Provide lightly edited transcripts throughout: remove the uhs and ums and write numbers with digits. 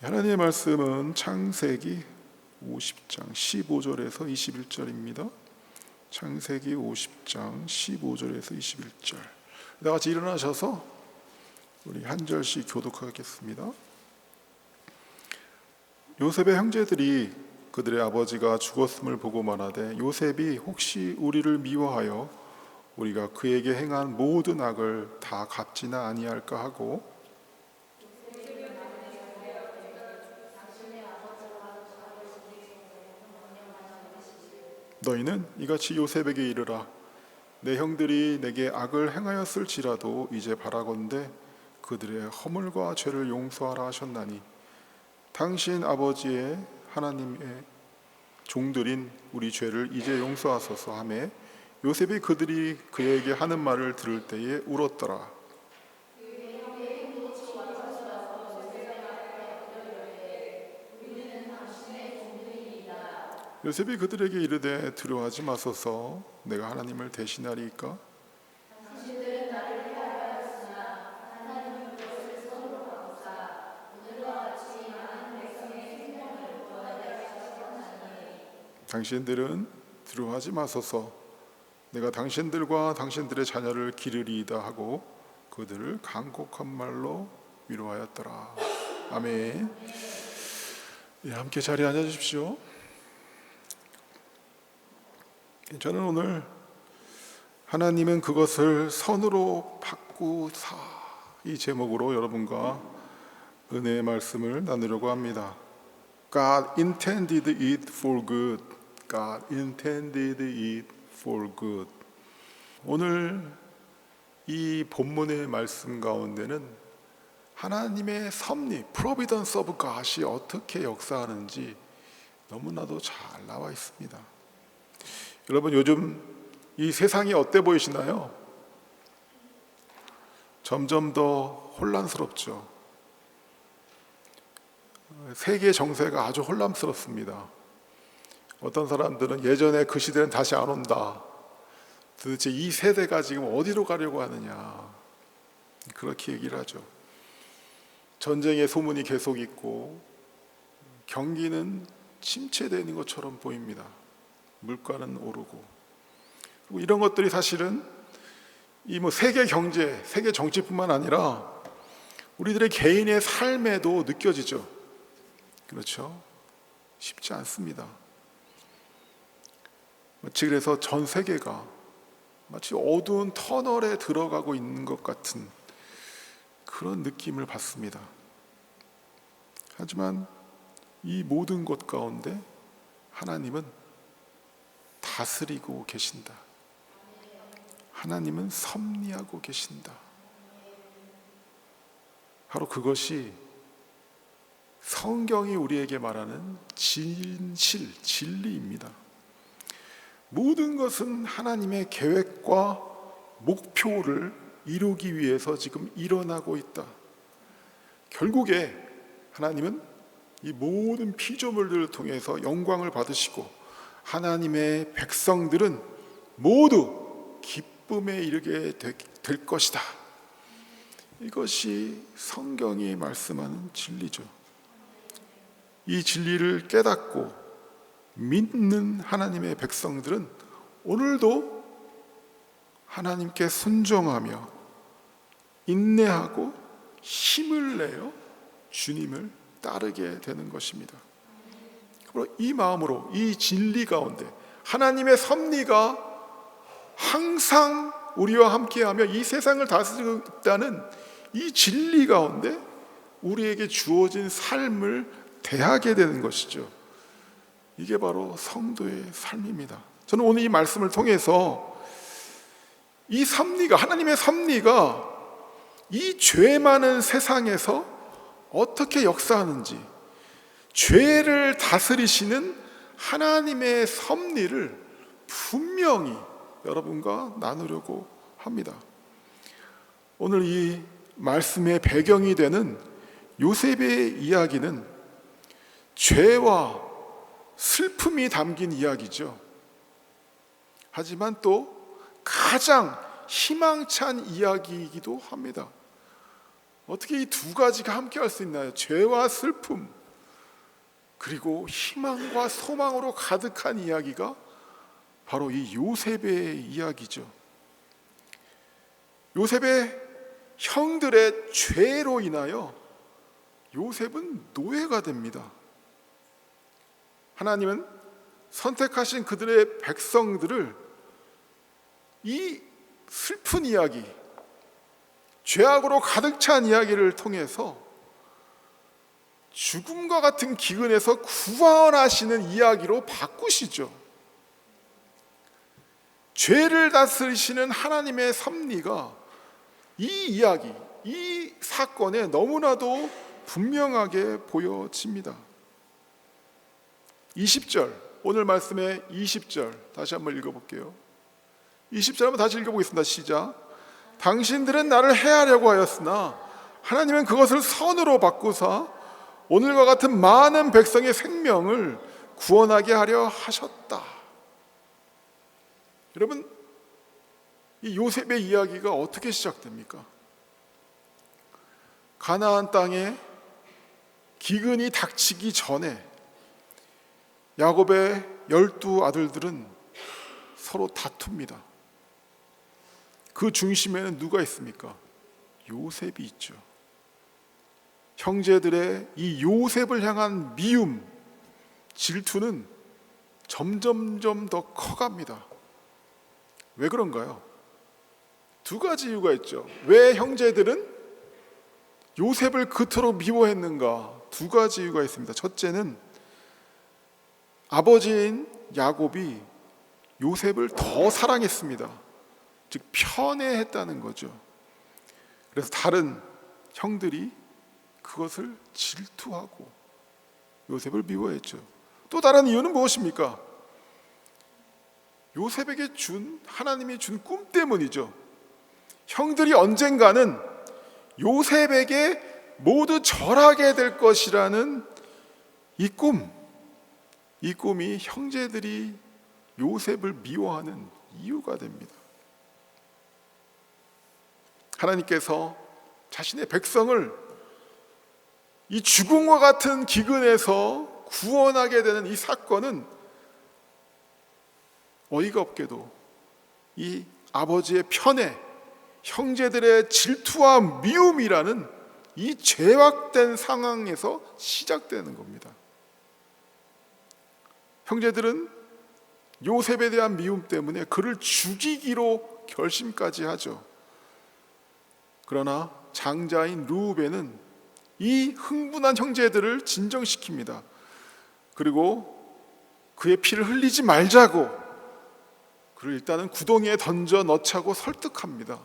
하나님의 말씀은 창세기 50장 15절에서 21절입니다. 창세기 50장 15절에서 21절. 다 같이 일어나셔서 우리 한 절씩 교독하겠습니다. 요셉의 형제들이 그들의 아버지가 죽었음을 보고 말하되, 요셉이 혹시 우리를 미워하여 우리가 그에게 행한 모든 악을 다 갚지나 아니할까 하고, 너희는 이같이 요셉에게 이르라. 내 형들이 내게 악을 행하였을지라도 이제 바라건대 그들의 허물과 죄를 용서하라 하셨나니, 당신 아버지의 하나님의 종들인 우리 죄를 이제 용서하소서 하매, 요셉이 그들이 그에게 하는 말을 들을 때에 울었더라. 요셉이 그들에게 이르되, 두려워하지 마소서. 내가 하나님을 대신하리이까? 당신들은 두려워하지 마소서. 내가 당신들과 당신들의 자녀를 기르리이다 하고 그들을 간곡한 말로 위로하였더라. 아멘. 함께 자리에 앉아 주십시오. 저는 오늘 하나님은 그것을 선으로 바꾸사, 이 제목으로 여러분과 은혜의 말씀을 나누려고 합니다. God intended it for good. God intended it for good. 오늘 이 본문의 말씀 가운데는 하나님의 섭리, Providence of God이 어떻게 역사하는지 너무나도 잘 나와 있습니다. 여러분, 요즘 이 세상이 어때 보이시나요? 점점 더 혼란스럽죠. 세계 정세가 아주 혼란스럽습니다. 어떤 사람들은 예전에 그 시대는 다시 안 온다. 도대체 이 세대가 지금 어디로 가려고 하느냐, 그렇게 얘기를 하죠. 전쟁의 소문이 계속 있고 경기는 침체되는 것처럼 보입니다. 물가는 오르고, 그리고 이런 것들이 사실은 이 세계 경제, 세계 정치뿐만 아니라 우리들의 개인의 삶에도 느껴지죠. 그렇죠? 쉽지 않습니다. 마치 그래서 전 세계가 마치 어두운 터널에 들어가고 있는 것 같은 그런 느낌을 받습니다. 하지만 이 모든 것 가운데 하나님은 다스리고 계신다. 하나님은 섭리하고 계신다. 바로 그것이 성경이 우리에게 말하는 진실, 진리입니다. 모든 것은 하나님의 계획과 목표를 이루기 위해서 지금 일어나고 있다. 결국에 하나님은 이 모든 피조물들을 통해서 영광을 받으시고, 하나님의 백성들은 모두 기쁨에 이르게 될 것이다. 이것이 성경이 말씀하는 진리죠. 이 진리를 깨닫고 믿는 하나님의 백성들은 오늘도 하나님께 순종하며 인내하고 힘을 내어 주님을 따르게 되는 것입니다. 이 마음으로 이 진리 가운데 하나님의 섭리가 항상 우리와 함께하며 이 세상을 다스리고 있다는 이 진리 가운데 우리에게 주어진 삶을 대하게 되는 것이죠. 이게 바로 성도의 삶입니다. 저는 오늘 이 말씀을 통해서 이 섭리가, 하나님의 섭리가 이 죄 많은 세상에서 어떻게 역사하는지, 죄를 다스리시는 하나님의 섭리를 분명히 여러분과 나누려고 합니다. 오늘 이 말씀의 배경이 되는 요셉의 이야기는 죄와 슬픔이 담긴 이야기죠. 하지만 또 가장 희망찬 이야기이기도 합니다. 어떻게 이 두 가지가 함께 할 수 있나요? 죄와 슬픔, 그리고 희망과 소망으로 가득한 이야기가 바로 이 요셉의 이야기죠. 요셉의 형들의 죄로 인하여 요셉은 노예가 됩니다. 하나님은 선택하신 그들의 백성들을 이 슬픈 이야기, 죄악으로 가득 찬 이야기를 통해서 죽음과 같은 기근에서 구원하시는 이야기로 바꾸시죠. 죄를 다스리시는 하나님의 섭리가 이 이야기, 이 사건에 너무나도 분명하게 보여집니다. 20절, 오늘 말씀의 20절 다시 한번 읽어볼게요. 20절 한번 다시 읽어보겠습니다. 시작. 당신들은 나를 해하려고 하였으나 하나님은 그것을 선으로 바꾸사 오늘과 같은 많은 백성의 생명을 구원하게 하려 하셨다. 여러분, 이 요셉의 이야기가 어떻게 시작됩니까? 가나안 땅에 기근이 닥치기 전에 야곱의 12 아들들은 서로 다툽니다. 그 중심에는 누가 있습니까? 요셉이 있죠. 형제들의 이 요셉을 향한 미움, 질투는 점점점 더 커갑니다. 왜 그런가요? 두 가지 이유가 있죠. 왜 형제들은 요셉을 그토록 미워했는가? 두 가지 이유가 있습니다. 첫째는 아버지인 야곱이 요셉을 더 사랑했습니다. 즉 편애했다는 거죠. 그래서 다른 형들이 그것을 질투하고 요셉을 미워했죠. 또 다른 이유는 무엇입니까? 요셉에게 하나님이 준 꿈 때문이죠. 형들이 언젠가는 요셉에게 모두 절하게 될 것이라는 이 꿈이 형제들이 요셉을 미워하는 이유가 됩니다. 하나님께서 자신의 백성을 이 죽음과 같은 기근에서 구원하게 되는 이 사건은 어이가 없게도 이 아버지의 편애, 형제들의 질투와 미움이라는 이 죄악된 상황에서 시작되는 겁니다. 형제들은 요셉에 대한 미움 때문에 그를 죽이기로 결심까지 하죠. 그러나 장자인 르우벤은 이 흥분한 형제들을 진정시킵니다. 그리고 그의 피를 흘리지 말자고, 그를 일단은 구덩이에 던져 넣자고 설득합니다.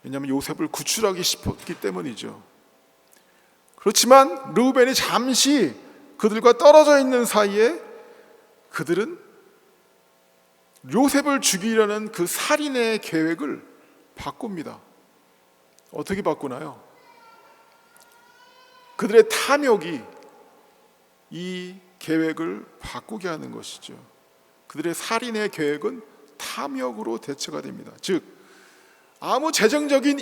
왜냐하면 요셉을 구출하기 싶었기 때문이죠. 그렇지만 르우벤이 잠시 그들과 떨어져 있는 사이에 그들은 요셉을 죽이려는 그 살인의 계획을 바꿉니다. 어떻게 바꾸나요? 그들의 탐욕이 이 계획을 바꾸게 하는 것이죠. 그들의 살인의 계획은 탐욕으로 대처가 됩니다. 즉, 아무 재정적인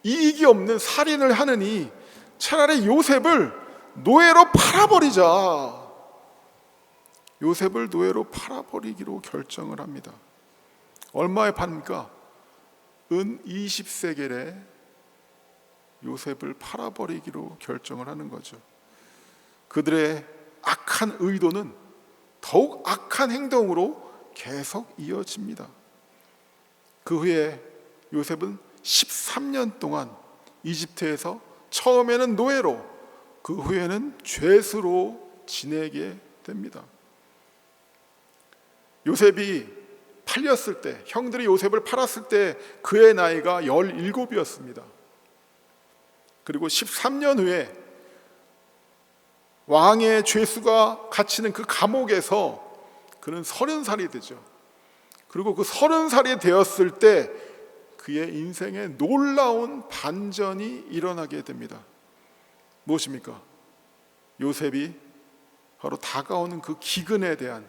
이익이 없는 살인을 하느니 차라리 요셉을 노예로 팔아버리자. 요셉을 노예로 팔아버리기로 결정을 합니다. 얼마에 팝니까? 은 20세겔에 요셉을 팔아버리기로 결정을 하는 거죠. 그들의 악한 의도는 더욱 악한 행동으로 계속 이어집니다. 그 후에 요셉은 13년 동안 이집트에서 처음에는 노예로, 그 후에는 죄수로 지내게 됩니다. 요셉이 팔렸을 때, 형들이 요셉을 팔았을 때 그의 나이가 17이었습니다. 그리고 13년 후에 왕의 죄수가 갇히는 그 감옥에서 그는 30살이 되죠. 그리고 그 30살이 되었을 때 그의 인생에 놀라운 반전이 일어나게 됩니다. 무엇입니까? 요셉이 바로 다가오는 그 기근에 대한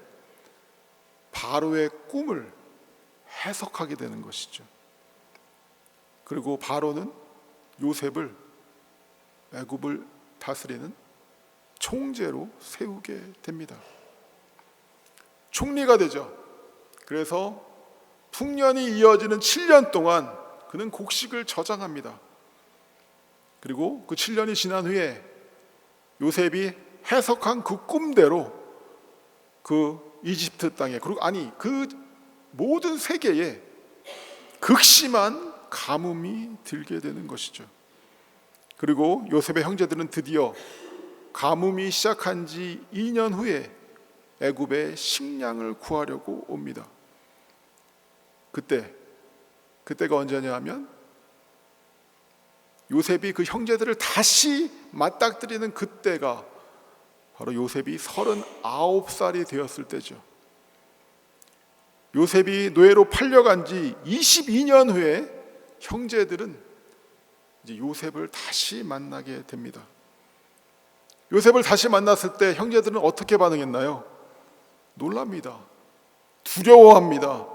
바로의 꿈을 해석하게 되는 것이죠. 그리고 바로는 요셉을 애굽을 다스리는 총재로 세우게 됩니다. 총리가 되죠. 그래서 풍년이 이어지는 7년 동안 그는 곡식을 저장합니다. 그리고 그 7년이 지난 후에 요셉이 해석한 그 꿈대로 그 이집트 땅에, 그리고 그 모든 세계에 극심한 가뭄이 들게 되는 것이죠. 그리고 요셉의 형제들은 드디어 가뭄이 시작한 지 2년 후에 애굽의 식량을 구하려고 옵니다. 그때가 언제냐 하면 요셉이 그 형제들을 다시 맞닥뜨리는 그때가 바로 요셉이 39살이 되었을 때죠. 요셉이 노예로 팔려간 지 22년 후에 형제들은 이제 요셉을 다시 만나게 됩니다. 요셉을 다시 만났을 때 형제들은 어떻게 반응했나요? 놀랍니다. 두려워합니다.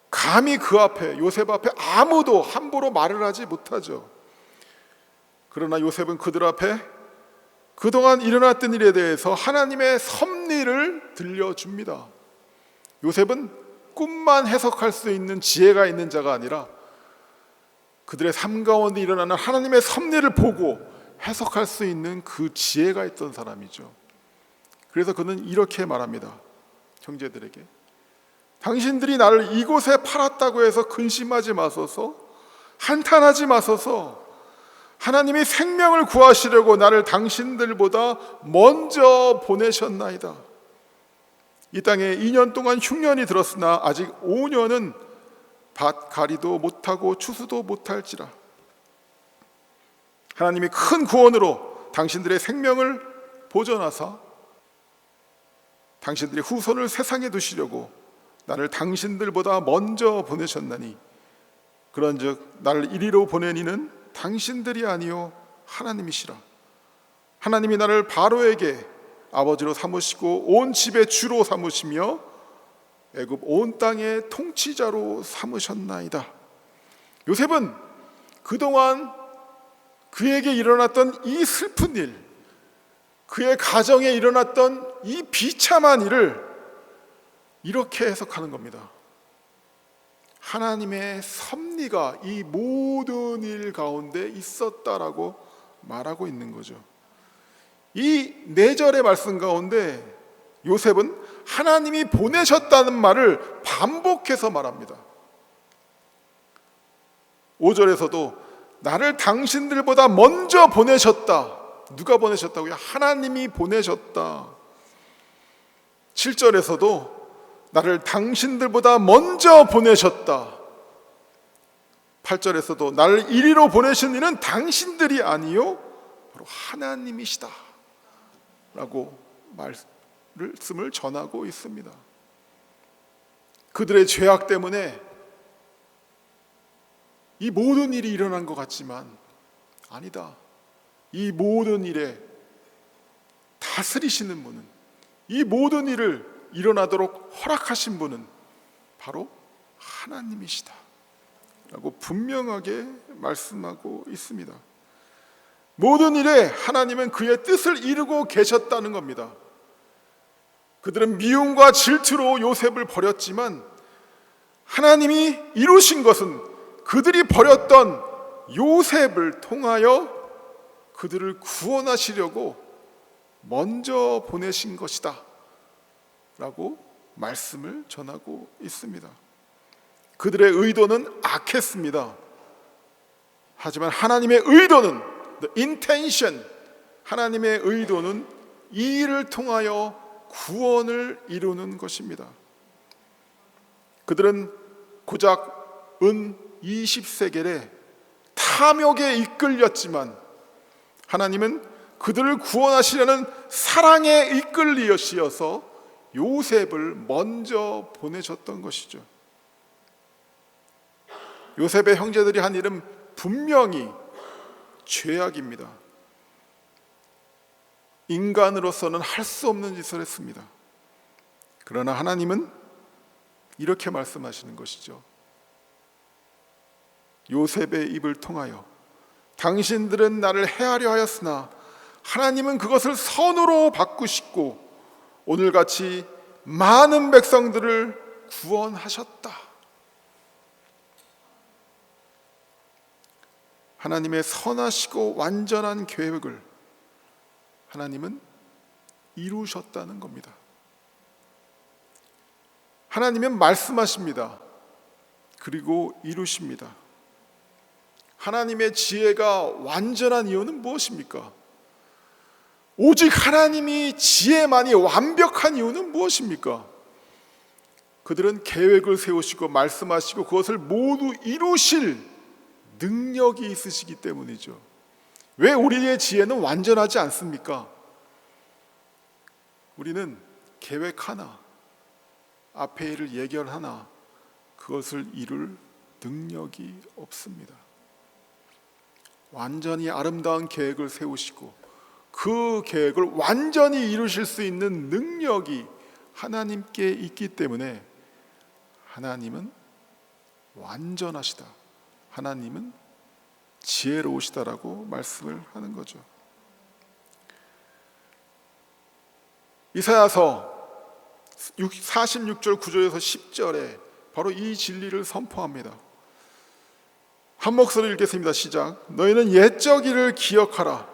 감히 그 앞에, 요셉 앞에 아무도 함부로 말을 하지 못하죠. 그러나 요셉은 그들 앞에 그동안 일어났던 일에 대해서 하나님의 섭리를 들려줍니다. 요셉은 꿈만 해석할 수 있는 지혜가 있는 자가 아니라 그들의 삶 가운데 일어나는 하나님의 섭리를 보고 해석할 수 있는 그 지혜가 있던 사람이죠. 그래서 그는 이렇게 말합니다. 형제들에게, 당신들이 나를 이곳에 팔았다고 해서 근심하지 마소서, 한탄하지 마소서. 하나님이 생명을 구하시려고 나를 당신들보다 먼저 보내셨나이다. 이 땅에 2년 동안 흉년이 들었으나 아직 5년은 밭 가리도 못하고 추수도 못할지라. 하나님이 큰 구원으로 당신들의 생명을 보존하사 당신들의 후손을 세상에 두시려고 나를 당신들보다 먼저 보내셨나니, 그런즉 나를 이리로 보낸 이는 당신들이 아니요 하나님이시라. 하나님이 나를 바로에게 아버지로 삼으시고 온 집의 주로 삼으시며 애굽 온 땅의 통치자로 삼으셨나이다. 요셉은 그동안 그에게 일어났던 이 슬픈 일, 그의 가정에 일어났던 이 비참한 일을 이렇게 해석하는 겁니다. 하나님의 섭리가 이 모든 일 가운데 있었다라고 말하고 있는 거죠. 이 4절의 말씀 가운데 요셉은 하나님이 보내셨다는 말을 반복해서 말합니다. 5절에서도 나를 당신들보다 먼저 보내셨다. 누가 보내셨다고요? 하나님이 보내셨다. 7절에서도 나를 당신들보다 먼저 보내셨다. 8절에서도 나를 이리로 보내신 이는 당신들이 아니요 바로 하나님이시다 라고 말씀을 전하고 있습니다. 그들의 죄악 때문에 이 모든 일이 일어난 것 같지만 아니다. 이 모든 일에 다스리시는 분은, 이 모든 일을 일어나도록 허락하신 분은 바로 하나님이시다 라고 분명하게 말씀하고 있습니다. 모든 일에 하나님은 그의 뜻을 이루고 계셨다는 겁니다. 그들은 미움과 질투로 요셉을 버렸지만 하나님이 이루신 것은 그들이 버렸던 요셉을 통하여 그들을 구원하시려고 먼저 보내신 것이다 라고 말씀을 전하고 있습니다. 그들의 의도는 악했습니다. 하지만 하나님의 의도는, the intention, 하나님의 의도는 이 일을 통하여 구원을 이루는 것입니다. 그들은 고작 은 20세겔에 탐욕에 이끌렸지만 하나님은 그들을 구원하시려는 사랑에 이끌리시어서 요셉을 먼저 보내셨던 것이죠. 요셉의 형제들이 한 일은 분명히 죄악입니다. 인간으로서는 할 수 없는 짓을 했습니다. 그러나 하나님은 이렇게 말씀하시는 것이죠. 요셉의 입을 통하여 당신들은 나를 해하려 하였으나 하나님은 그것을 선으로 바꾸시고 오늘같이 많은 백성들을 구원하셨다. 하나님의 선하시고 완전한 계획을 하나님은 이루셨다는 겁니다. 하나님은 말씀하십니다. 그리고 이루십니다. 하나님의 지혜가 완전한 이유는 무엇입니까? 오직 하나님이 지혜만이 완벽한 이유는 무엇입니까? 그들은 계획을 세우시고 말씀하시고 그것을 모두 이루실 능력이 있으시기 때문이죠. 왜 우리의 지혜는 완전하지 않습니까? 우리는 계획 하나, 앞에 일을 예결하나 그것을 이룰 능력이 없습니다. 완전히 아름다운 계획을 세우시고 그 계획을 완전히 이루실 수 있는 능력이 하나님께 있기 때문에 하나님은 완전하시다, 하나님은 지혜로우시다라고 말씀을 하는 거죠. 이사야서 46절 9절에서 10절에 바로 이 진리를 선포합니다. 한 목소리 읽겠습니다. 시작. 너희는 옛적 일을 기억하라.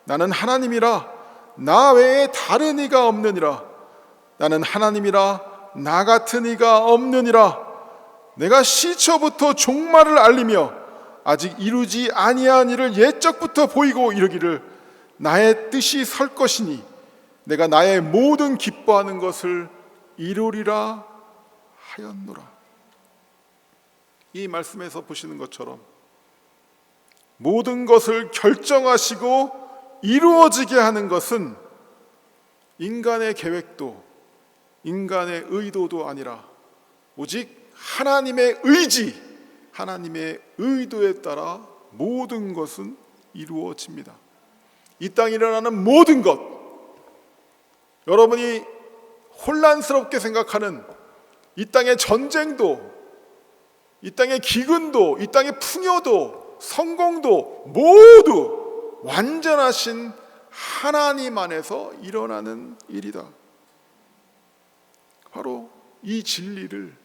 나는 하나님이라 나 외에 다른 이가 없느니라. 나는 하나님이라 나 같은 이가 없느니라. 내가 시초부터 종말을 알리며 아직 이루지 아니한 일을 옛적부터 보이고 이르기를 나의 뜻이 설 것이니 내가 나의 모든 기뻐하는 것을 이루리라 하였노라. 이 말씀에서 보시는 것처럼 모든 것을 결정하시고 이루어지게 하는 것은 인간의 계획도 인간의 의도도 아니라 오직 하나님의 의지, 하나님의 의도에 따라 모든 것은 이루어집니다. 이 땅에 일어나는 모든 것, 여러분이 혼란스럽게 생각하는 이 땅의 전쟁도, 이 땅의 기근도, 이 땅의 풍요도, 성공도 모두 완전하신 하나님 안에서 일어나는 일이다. 바로 이 진리를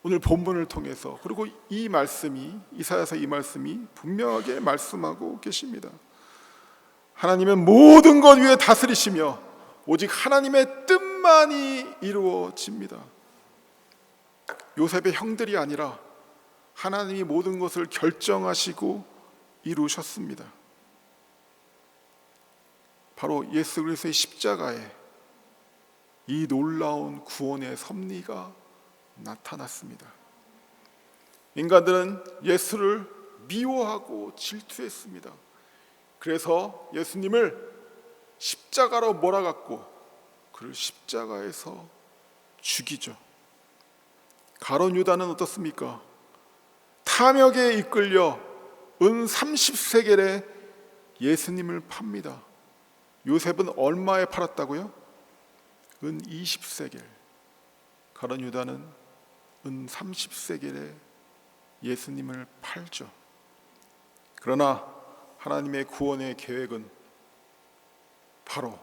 오늘 본문을 통해서, 그리고 이 말씀이, 이사야서 이 말씀이 분명하게 말씀하고 계십니다. 하나님은 모든 것 위에 다스리시며 오직 하나님의 뜻만이 이루어집니다. 요셉의 형들이 아니라 하나님이 모든 것을 결정하시고 이루셨습니다. 바로 예수 그리스도의 십자가에 이 놀라운 구원의 섭리가 나타났습니다. 인간들은 예수를 미워하고 질투했습니다. 그래서 예수님을 십자가로 몰아갖고 그를 십자가에서 죽이죠. 가룟 유다는 어떻습니까? 탐욕에 이끌려 은 30세겔에 예수님을 팝니다. 요셉은 얼마에 팔았다고요? 은 20세겔. 가룟 유다는 은 30세겔에 예수님을 팔죠. 그러나 하나님의 구원의 계획은 바로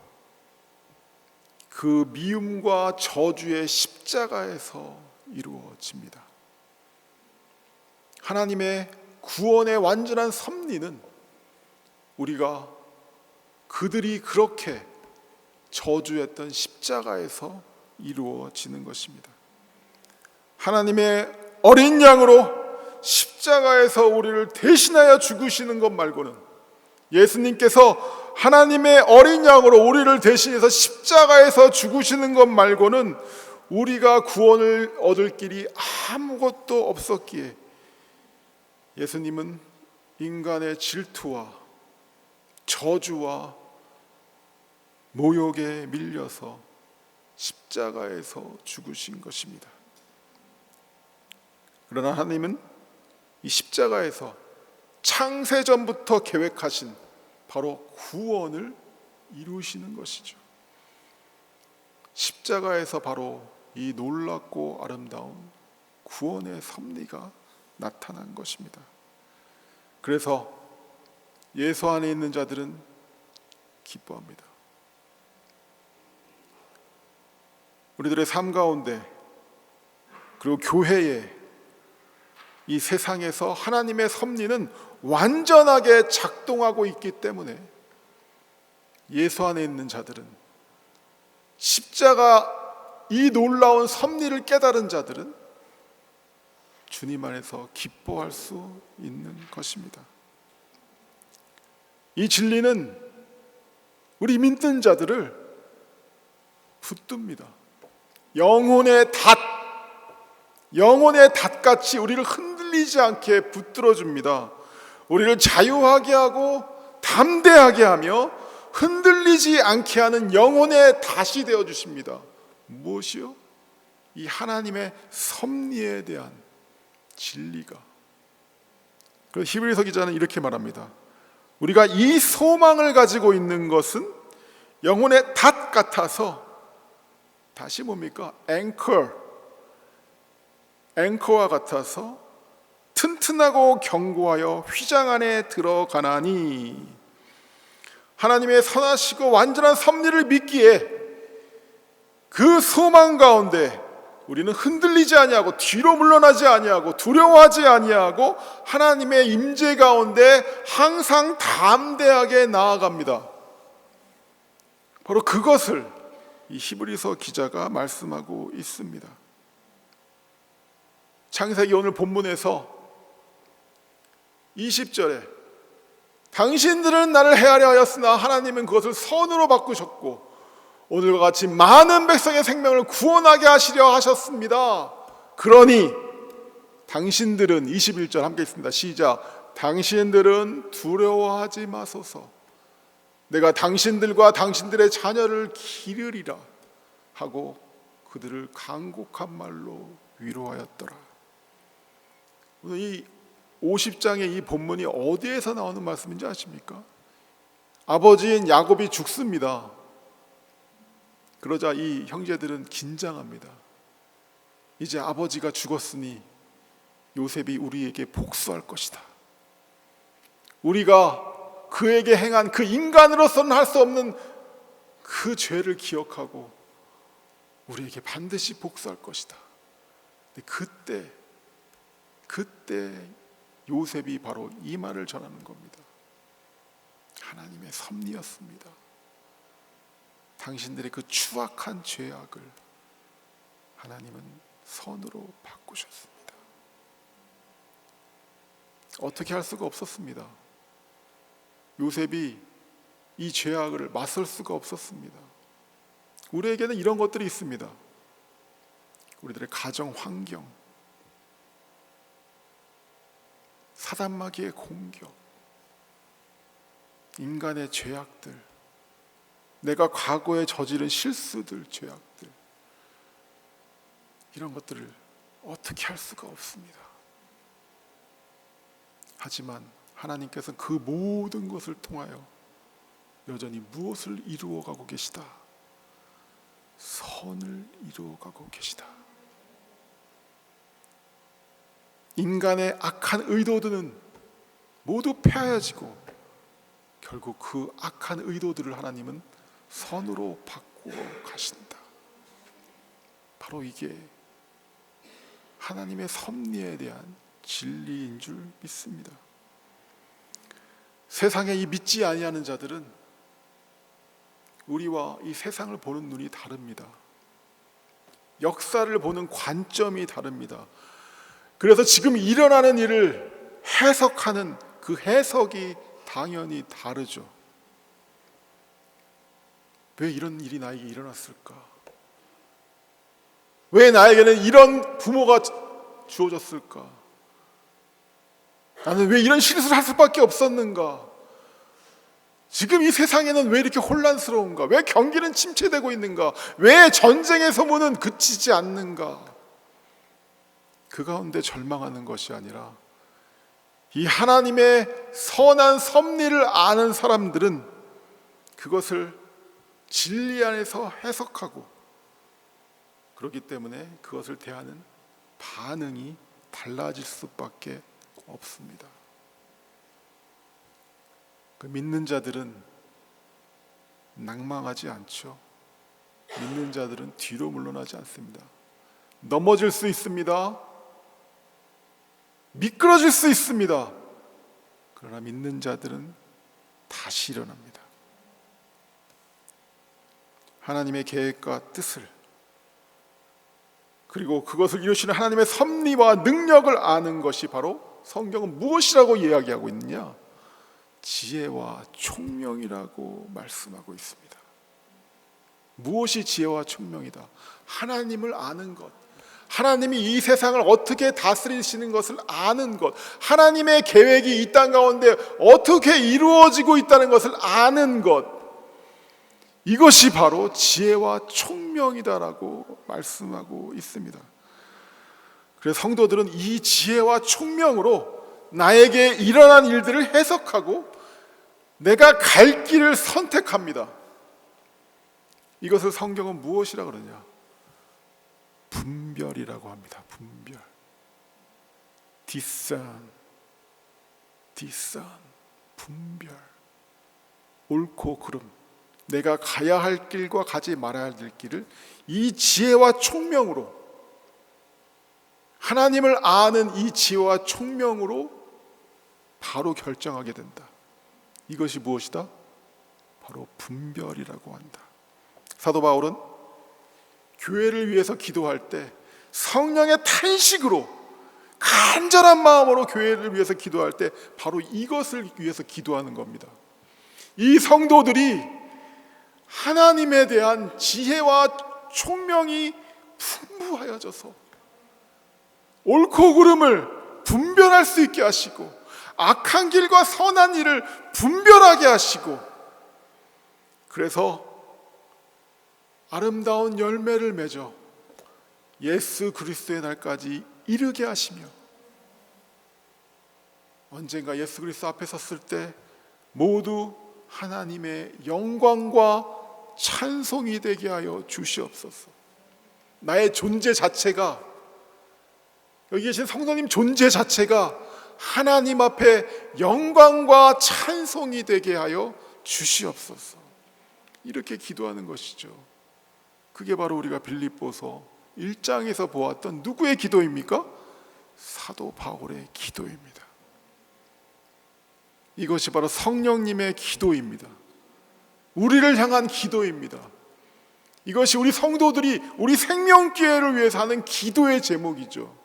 그 미움과 저주의 십자가에서 이루어집니다. 하나님의 구원의 완전한 섭리는 우리가 그들이 그렇게 저주했던 십자가에서 이루어지는 것입니다. 하나님의 어린 양으로 십자가에서 우리를 대신하여 죽으시는 것 말고는, 예수님께서 하나님의 어린 양으로 우리를 대신해서 십자가에서 죽으시는 것 말고는 우리가 구원을 얻을 길이 아무것도 없었기에 예수님은 인간의 질투와 저주와 모욕에 밀려서 십자가에서 죽으신 것입니다. 그러나 하나님은 이 십자가에서 창세전부터 계획하신 바로 구원을 이루시는 것이죠. 십자가에서 바로 이 놀랍고 아름다운 구원의 섭리가 나타난 것입니다. 그래서 예수 안에 있는 자들은 기뻐합니다. 우리들의 삶 가운데 그리고 교회에 이 세상에서 하나님의 섭리는 완전하게 작동하고 있기 때문에 예수 안에 있는 자들은, 십자가 이 놀라운 섭리를 깨달은 자들은 주님 안에서 기뻐할 수 있는 것입니다. 이 진리는 우리 믿는 자들을 붙듭니다. 영혼의 닷같이 우리를 흔들리지 않게 붙들어줍니다. 우리를 자유하게 하고 담대하게 하며 흔들리지 않게 하는 영혼의 닷이 되어주십니다. 무엇이요? 이 하나님의 섭리에 대한 진리가. 그래서 히브리서 기자는 이렇게 말합니다. 우리가 이 소망을 가지고 있는 것은 영혼의 닷 같아서, 다시 뭡니까? 앵커와 같아서 튼튼하고 견고하여 휘장 안에 들어가나니, 하나님의 선하시고 완전한 섭리를 믿기에 그 소망 가운데 우리는 흔들리지 아니하고 뒤로 물러나지 아니하고 두려워하지 아니하고 하나님의 임재 가운데 항상 담대하게 나아갑니다. 바로 그것을 이 히브리서 기자가 말씀하고 있습니다. 창세기 오늘 본문에서 20절에 당신들은 나를 헤아려 하였으나 하나님은 그것을 선으로 바꾸셨고 오늘과 같이 많은 백성의 생명을 구원하게 하시려 하셨습니다. 그러니 당신들은, 21절 함께 있습니다. 시작. 당신들은 두려워하지 마소서. 내가 당신들과 당신들의 자녀를 기르리라 하고 그들을 간곡한 말로 위로하였더라. 오늘 이 50장의 이 본문이 어디에서 나오는 말씀인지 아십니까? 아버지인 야곱이 죽습니다. 그러자 이 형제들은 긴장합니다. 이제 아버지가 죽었으니 요셉이 우리에게 복수할 것이다. 우리가 그에게 행한 그 인간으로서는 할 수 없는 그 죄를 기억하고 우리에게 반드시 복수할 것이다. 근데 그때 요셉이 바로 이 말을 전하는 겁니다. 하나님의 섭리였습니다. 당신들의 그 추악한 죄악을 하나님은 선으로 바꾸셨습니다. 어떻게 할 수가 없었습니다. 요셉이 이 죄악을 맞설 수가 없었습니다. 우리에게는 이런 것들이 있습니다. 우리들의 가정 환경, 사단마귀의 공격, 인간의 죄악들, 내가 과거에 저지른 실수들, 죄악들, 이런 것들을 어떻게 할 수가 없습니다. 하지만 하나님께서는 그 모든 것을 통하여 여전히 무엇을 이루어가고 계시다? 선을 이루어가고 계시다. 인간의 악한 의도들은 모두 폐하여지고 결국 그 악한 의도들을 하나님은 선으로 바꾸어 가신다. 바로 이게 하나님의 섭리에 대한 진리인 줄 믿습니다. 세상에 이 믿지 아니하는 자들은 우리와 이 세상을 보는 눈이 다릅니다. 역사를 보는 관점이 다릅니다. 그래서 지금 일어나는 일을 해석하는 그 해석이 당연히 다르죠. 왜 이런 일이 나에게 일어났을까? 왜 나에게는 이런 부모가 주어졌을까? 나는 왜 이런 실수를 할 수밖에 없었는가? 지금 이 세상에는 왜 이렇게 혼란스러운가? 왜 경기는 침체되고 있는가? 왜 전쟁의 소문은 그치지 않는가? 그 가운데 절망하는 것이 아니라 이 하나님의 선한 섭리를 아는 사람들은 그것을 진리 안에서 해석하고, 그렇기 때문에 그것을 대하는 반응이 달라질 수밖에 없습니다. 그 믿는 자들은 낭망하지 않죠. 믿는 자들은 뒤로 물러나지 않습니다. 넘어질 수 있습니다. 미끄러질 수 있습니다. 그러나 믿는 자들은 다시 일어납니다. 하나님의 계획과 뜻을, 그리고 그것을 이루시는 하나님의 섭리와 능력을 아는 것이 바로 성경은 무엇이라고 이야기하고 있느냐? 지혜와 총명이라고 말씀하고 있습니다. 무엇이 지혜와 총명이다? 하나님을 아는 것, 하나님이 이 세상을 어떻게 다스리시는 것을 아는 것, 하나님의 계획이 이 땅 가운데 어떻게 이루어지고 있다는 것을 아는 것, 이것이 바로 지혜와 총명이다라고 말씀하고 있습니다. 그래서 성도들은 이 지혜와 총명으로 나에게 일어난 일들을 해석하고 내가 갈 길을 선택합니다. 이것을 성경은 무엇이라 그러냐? 분별이라고 합니다. 분별. discern, 분별. 옳고 그름, 내가 가야 할 길과 가지 말아야 할 길을 이 지혜와 총명으로, 하나님을 아는 이 지혜와 총명으로 바로 결정하게 된다. 이것이 무엇이다? 바로 분별이라고 한다. 사도 바울은 교회를 위해서 기도할 때 성령의 탄식으로 간절한 마음으로 교회를 위해서 기도할 때 바로 이것을 위해서 기도하는 겁니다. 이 성도들이 하나님에 대한 지혜와 총명이 풍부하여져서 옳고 그름을 분별할 수 있게 하시고 악한 길과 선한 일을 분별하게 하시고, 그래서 아름다운 열매를 맺어 예수 그리스도의 날까지 이르게 하시며, 언젠가 예수 그리스도 앞에 섰을 때 모두 하나님의 영광과 찬송이 되게 하여 주시옵소서. 나의 존재 자체가, 여기 계신 성도님 존재 자체가 하나님 앞에 영광과 찬송이 되게 하여 주시옵소서. 이렇게 기도하는 것이죠. 그게 바로 우리가 빌립보서 1장에서 보았던 누구의 기도입니까? 사도 바울의 기도입니다. 이것이 바로 성령님의 기도입니다. 우리를 향한 기도입니다. 이것이 우리 성도들이 우리 생명기회를 위해서 하는 기도의 제목이죠.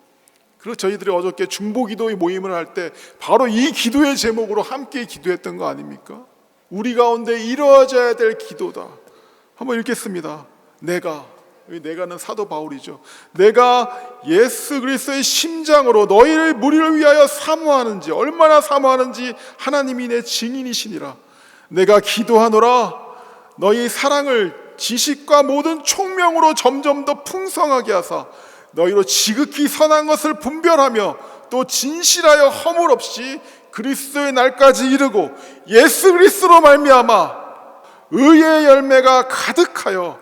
그래서 저희들이 어저께 중보기도의 모임을 할 때 바로 이 기도의 제목으로 함께 기도했던 거 아닙니까? 우리 가운데 이루어져야 될 기도다. 한번 읽겠습니다. 내가는 사도 바울이죠. 내가 예수 그리스도의 심장으로 너희를 무리를 위하여 사모하는지, 얼마나 사모하는지 하나님이 내 증인이시니라. 내가 기도하노라 너희 사랑을 지식과 모든 총명으로 점점 더 풍성하게 하사 너희로 지극히 선한 것을 분별하며 또 진실하여 허물 없이 그리스도의 날까지 이르고 예수 그리스도로 말미암아 의의 열매가 가득하여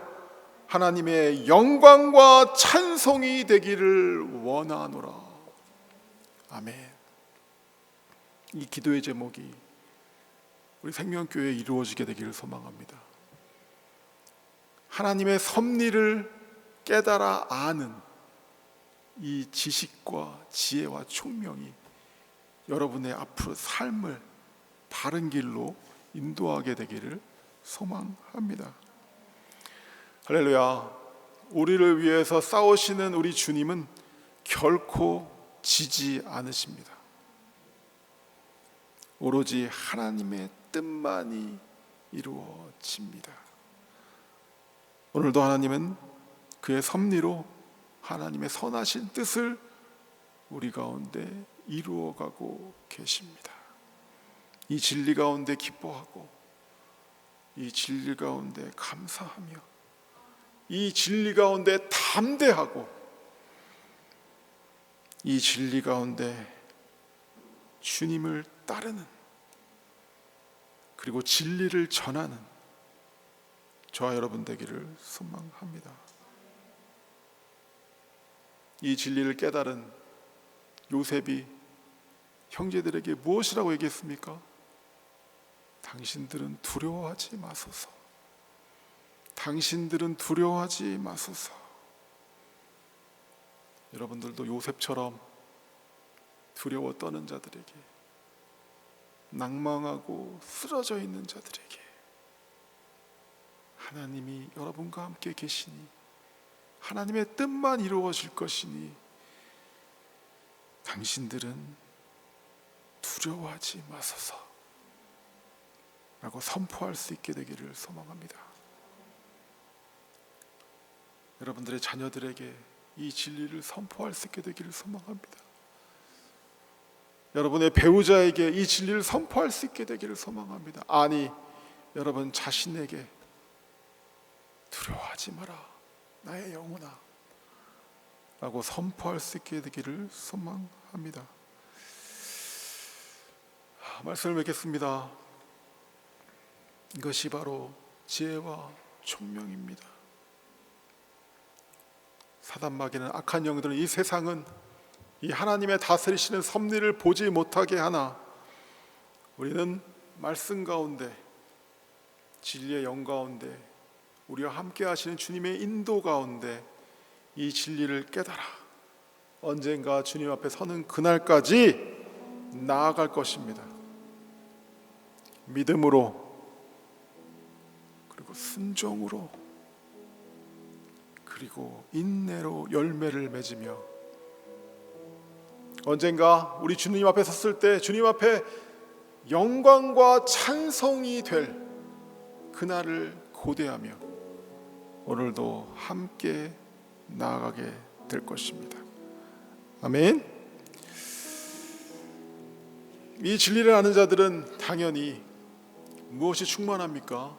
하나님의 영광과 찬송이 되기를 원하노라. 아멘. 이 기도의 제목이 우리 생명교회에 이루어지게 되기를 소망합니다. 하나님의 섭리를 깨달아 아는 이 지식과 지혜와 총명이 여러분의 앞으로 삶을 바른 길로 인도하게 되기를 소망합니다. 할렐루야. 우리를 위해서 싸우시는 우리 주님은 결코 지지 않으십니다. 오로지 하나님의 뜻만이 이루어집니다. 오늘도 하나님은 그의 섭리로 하나님의 선하신 뜻을 우리 가운데 이루어가고 계십니다. 이 진리 가운데 기뻐하고, 이 진리 가운데 감사하며, 이 진리 가운데 담대하고, 이 진리 가운데 주님을 따르는, 그리고 진리를 전하는 저와 여러분 되기를 소망합니다. 이 진리를 깨달은 요셉이 형제들에게 무엇이라고 얘기했습니까? 당신들은 두려워하지 마소서. 당신들은 두려워하지 마소서. 여러분들도 요셉처럼 두려워 떠는 자들에게, 낭망하고 쓰러져 있는 자들에게 하나님이 여러분과 함께 계시니, 하나님의 뜻만 이루어질 것이니 당신들은 두려워하지 마소서 라고 선포할 수 있게 되기를 소망합니다. 여러분들의 자녀들에게 이 진리를 선포할 수 있게 되기를 소망합니다. 여러분의 배우자에게 이 진리를 선포할 수 있게 되기를 소망합니다. 아니, 여러분 자신에게 두려워하지 마라, 나의 영혼아 라고 선포할 수 있게 되기를 소망합니다. 말씀을 맺겠습니다. 이것이 바로 지혜와 총명입니다. 사단 마귀는, 악한 영들은 이 세상은 이 하나님의 다스리시는 섭리를 보지 못하게 하나 우리는 말씀 가운데, 진리의 영 가운데, 우리와 함께 하시는 주님의 인도 가운데 이 진리를 깨달아 언젠가 주님 앞에 서는 그날까지 나아갈 것입니다. 믿음으로, 그리고 순종으로, 그리고 인내로 열매를 맺으며 언젠가 우리 주님 앞에 섰을 때 주님 앞에 영광과 찬송이 될 그날을 고대하며 오늘도 함께 나아가게 될 것입니다. 아멘. 이 진리를 아는 자들은 당연히 무엇이 충만합니까?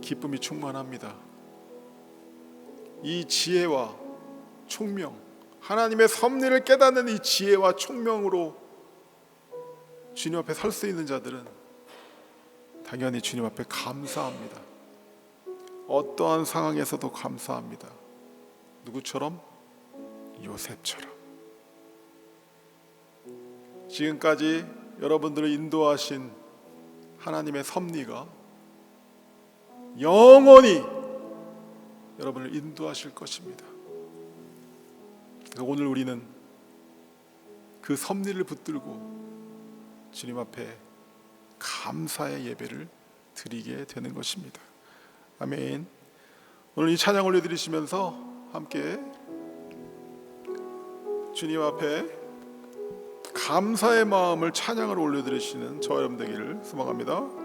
기쁨이 충만합니다. 이 지혜와 총명, 하나님의 섭리를 깨닫는 이 지혜와 총명으로 주님 앞에 설 수 있는 자들은 당연히 주님 앞에 감사합니다. 어떠한 상황에서도 감사합니다. 누구처럼? 요셉처럼. 지금까지 여러분들을 인도하신 하나님의 섭리가 영원히 여러분을 인도하실 것입니다. 그래서 오늘 우리는 그 섭리를 붙들고 주님 앞에 감사의 예배를 드리게 되는 것입니다. 아멘. 오늘 이 찬양 올려드리시면서 함께 주님 앞에 감사의 마음을 찬양으로 올려드리시는 저와 여러분 되기를 소망합니다.